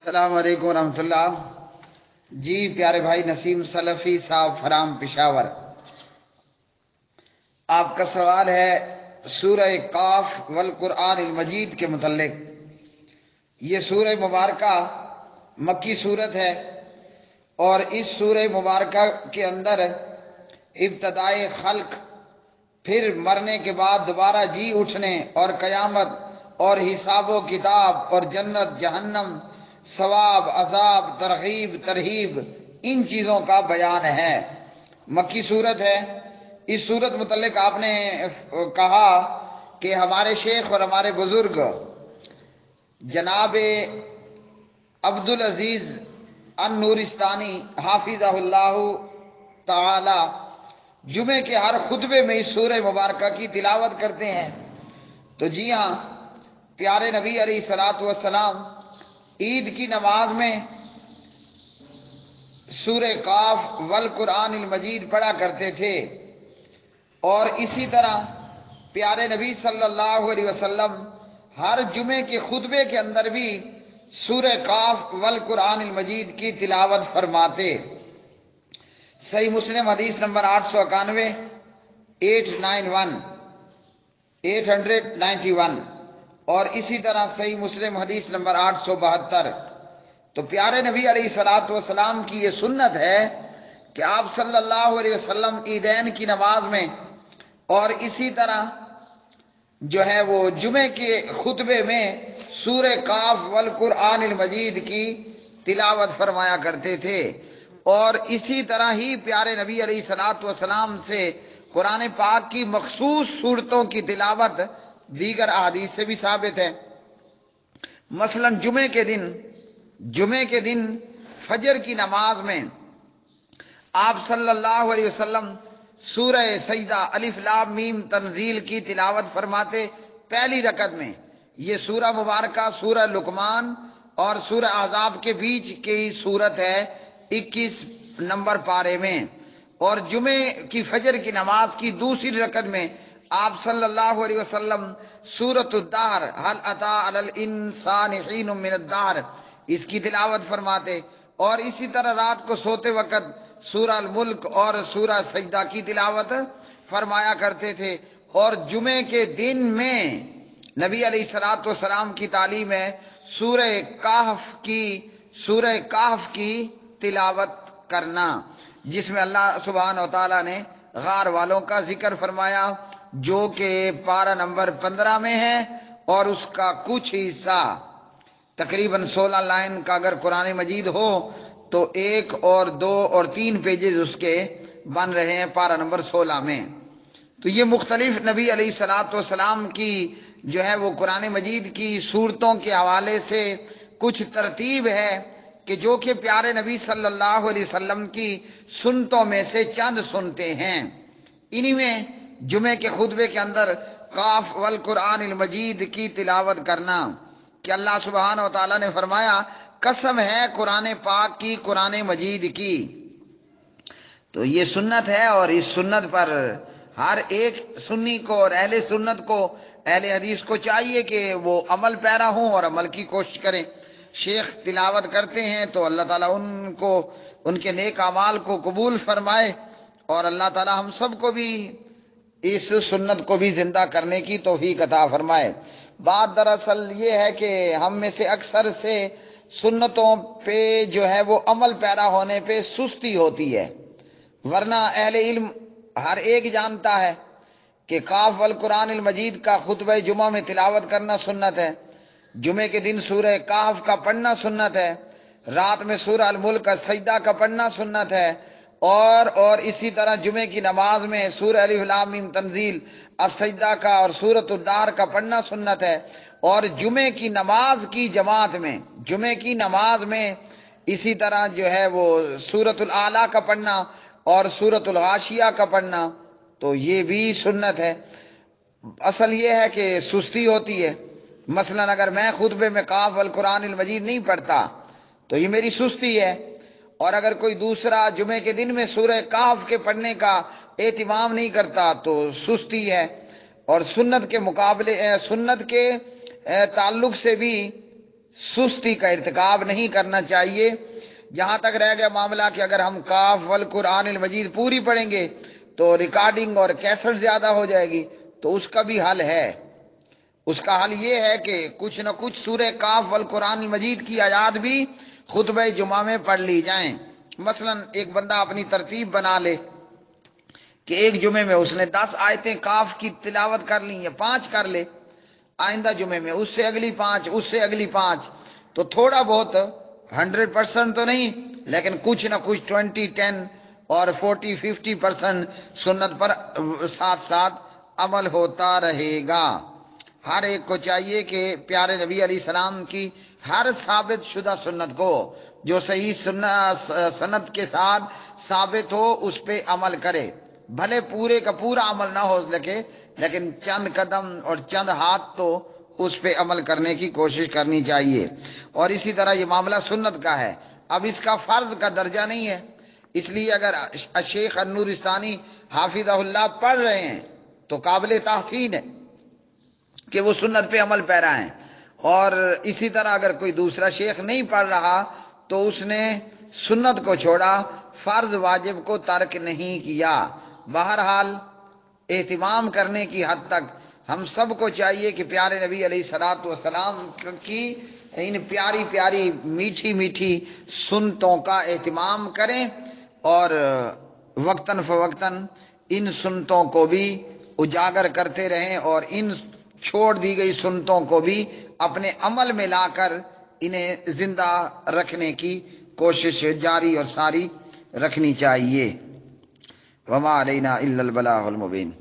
السلام علیکم ورحمۃ اللہ۔ جی پیارے بھائی نسیم سلفی صاحب فرام پشاور، آپ کا سوال ہے سورہ قاف والقرآن المجید کے متعلق۔ یہ سورہ مبارکہ مکی صورت ہے اور اس سورہ مبارکہ کے اندر ابتدائے خلق، پھر مرنے کے بعد دوبارہ جی اٹھنے اور قیامت اور حساب و کتاب اور جنت جہنم، ثواب عذاب ترغیب ترہیب، ان چیزوں کا بیان ہے۔ مکی صورت ہے۔ اس صورت متعلق آپ نے کہا کہ ہمارے شیخ اور ہمارے بزرگ جناب عبدالعزیز النورستانی حافظہ اللہ تعالی جمعے کے ہر خطبے میں اس سورہ مبارکہ کی تلاوت کرتے ہیں۔ تو جی ہاں، پیارے نبی علیہ الصلوۃ والسلام عید کی نماز میں سورہ قاف والقرآن المجید پڑھا کرتے تھے، اور اسی طرح پیارے نبی صلی اللہ علیہ وسلم ہر جمعے کے خطبے کے اندر بھی سورہ قاف والقرآن المجید کی تلاوت فرماتے۔ صحیح مسلم حدیث نمبر 891 891 اور اسی طرح صحیح مسلم حدیث نمبر 872۔ تو پیارے نبی علیہ الصلوۃ والسلام کی یہ سنت ہے کہ آپ صلی اللہ علیہ وسلم عیدین کی نماز میں اور اسی طرح جو ہے وہ جمعے کے خطبے میں سورہ قاف والقرآن المجید کی تلاوت فرمایا کرتے تھے، اور اسی طرح ہی پیارے نبی علیہ الصلوۃ والسلام سے قرآن پاک کی مخصوص صورتوں کی تلاوت دیگر احادیث سے بھی ثابت ہے۔ مثلا جمعے کے دن فجر کی نماز میں آپ صلی اللہ علیہ وسلم سورہ سجدہ الف لام میم تنزیل کی تلاوت فرماتے پہلی رکعت میں۔ یہ سورہ مبارکہ سورہ لقمان اور سورہ احزاب کے بیچ کی صورت ہے 21 نمبر پارے میں۔ اور جمعے کی فجر کی نماز کی دوسری رکعت میں آپ صلی اللہ علیہ وسلم سورۃ الدہر هل اتى علی الانسان حین من الدہر اس کی تلاوت فرماتے، اور اسی طرح رات کو سوتے وقت سورہ الملک اور سورہ سجدہ کی تلاوت فرمایا کرتے تھے۔ اور جمعے کے دن میں نبی علیہ الصلوۃ والسلام کی تعلیم ہے سورہ کہف کی تلاوت کرنا، جس میں اللہ سبحانہ و تعالیٰ نے غار والوں کا ذکر فرمایا، جو کہ پارہ نمبر 15 میں ہے، اور اس کا کچھ حصہ تقریباً 16 لائن کا اگر قرآن مجید ہو تو 1 اور 2 اور 3 پیجز اس کے بن رہے ہیں پارہ نمبر 16 میں۔ تو یہ مختلف نبی علیہ الصلوۃ والسلام کی جو ہے وہ قرآن مجید کی صورتوں کے حوالے سے کچھ ترتیب ہے کہ جو کہ پیارے نبی صلی اللہ علیہ وسلم کی سنتوں میں سے چند سنتے ہیں۔ انہی میں جمعے کے خطبے کے اندر قاف والقرآن المجید کی تلاوت کرنا، کہ اللہ سبحانہ و تعالیٰ نے فرمایا قسم ہے قرآن پاک کی، قرآن مجید کی۔ تو یہ سنت ہے، اور اس سنت پر ہر ایک سنی کو اور اہل سنت کو، اہل حدیث کو چاہیے کہ وہ عمل پیرا ہوں اور عمل کی کوشش کریں۔ شیخ تلاوت کرتے ہیں تو اللہ تعالیٰ ان کے نیک اعمال کو قبول فرمائے، اور اللہ تعالیٰ ہم سب کو بھی اس سنت کو بھی زندہ کرنے کی توفیق عطا فرمائے۔ بات دراصل یہ ہے کہ ہم میں سے اکثر سے سنتوں پہ جو ہے وہ عمل پیرا ہونے پہ سستی ہوتی ہے، ورنہ اہل علم ہر ایک جانتا ہے کہ قاف والقرآن المجید کا خطبہ جمعہ میں تلاوت کرنا سنت ہے، جمعے کے دن سورہ کہف کا پڑھنا سنت ہے، رات میں سورہ الملک کا سجدہ کا پڑھنا سنت ہے، اور اسی طرح جمعے کی نماز میں سورہ الف لام میم تنزیل السجدہ کا اور سورۃ الدہر کا پڑھنا سنت ہے، اور جمعے کی نماز میں اسی طرح جو ہے وہ سورۃ الاعلیٰ کا پڑھنا اور سورۃ الغاشیہ کا پڑھنا، تو یہ بھی سنت ہے۔ اصل یہ ہے کہ سستی ہوتی ہے۔ مثلا اگر میں خطبے میں قاف والقرآن المجید نہیں پڑھتا تو یہ میری سستی ہے، اور اگر کوئی دوسرا جمعے کے دن میں سورہ کہف کے پڑھنے کا اہتمام نہیں کرتا تو سستی ہے۔ اور سنت کے تعلق سے بھی سستی کا ارتکاب نہیں کرنا چاہیے۔ جہاں تک رہ گیا معاملہ کہ اگر ہم کاف والقرآن المجید پوری پڑھیں گے تو ریکارڈنگ اور کیسٹ زیادہ ہو جائے گی، تو اس کا بھی حل ہے۔ اس کا حل یہ ہے کہ کچھ نہ کچھ سورہ کاف والقرآن المجید کی آیات بھی خطبہ جمعہ میں پڑھ لی جائیں۔ مثلا ایک بندہ اپنی ترتیب بنا لے کہ ایک جمعے میں اس نے 10 آیتیں کاف کی تلاوت کر لی یا 5 کر لے، آئندہ جمعے میں اس سے اگلی 5، اس سے اگلی 5، تو تھوڑا بہت 100% تو نہیں لیکن کچھ نہ کچھ 20، 10 اور 40، 50% سنت پر ساتھ ساتھ عمل ہوتا رہے گا۔ ہر ایک کو چاہیے کہ پیارے نبی علیہ السلام کی ہر ثابت شدہ سنت کو جو صحیح سنت کے ساتھ ثابت ہو اس پہ عمل کرے، بھلے پورے کا پورا عمل نہ ہو سکے لیکن چند قدم اور چند ہاتھ تو اس پہ عمل کرنے کی کوشش کرنی چاہیے۔ اور اسی طرح یہ معاملہ سنت کا ہے، اب اس کا فرض کا درجہ نہیں ہے، اس لیے اگر شیخ النورستانی حافظہ اللہ پڑھ رہے ہیں تو قابل تحسین ہے کہ وہ سنت پہ عمل پیرا ہیں، اور اسی طرح اگر کوئی دوسرا شیخ نہیں پڑھ رہا تو اس نے سنت کو چھوڑا، فرض واجب کو ترک نہیں کیا۔ بہرحال اہتمام کرنے کی حد تک ہم سب کو چاہیے کہ پیارے نبی علیہ الصلوۃ والسلام کی ان پیاری پیاری میٹھی میٹھی سنتوں کا اہتمام کریں، اور وقتاً فوقتاً ان سنتوں کو بھی اجاگر کرتے رہیں، اور ان چھوڑ دی گئی سنتوں کو بھی اپنے عمل میں لا کر انہیں زندہ رکھنے کی کوشش جاری اور ساری رکھنی چاہیے۔ وما علینا الا البلاغ المبین۔